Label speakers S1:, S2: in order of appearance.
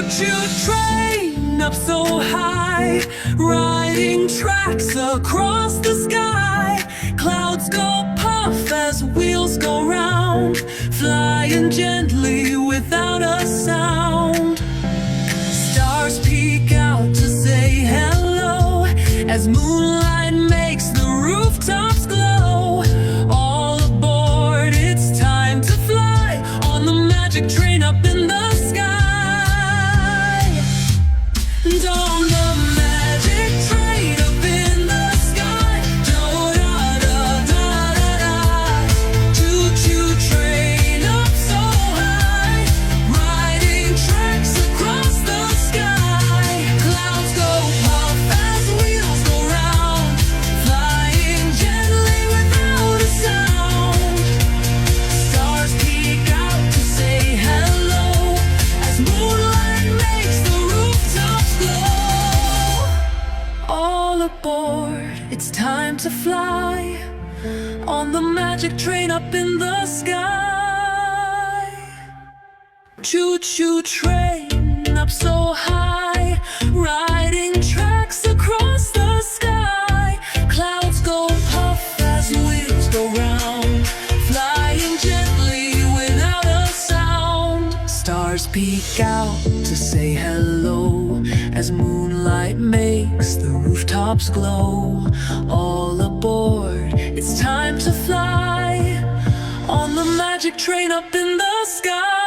S1: Choo-choo train up so high, riding tracks across the sky. Clouds go puff as wheels go round, flying gently without a sound. Stars peek out to say hello as moonlight makes the rooftops glow. All aboard, it's time to fly on the magic train up in the sky. And on the magic train up in the sky, do-da-da-da-da-da. Choo-choo train up so high, riding tracks across the sky. Clouds go puff as wheels go round, flying gently without a sound. Stars peek out to say hello as moonlight makes the rooftops glow. All aboard, it's time to fly on the magic train up in the sky. Choo-choo train up so high, riding tracks across the sky. Clouds go puff as wheels go round, flying gently without a sound. Stars peek out to say hello as moonlight makes the rooftops glow. All aboard, it's time to fly on the magic train up in the sky.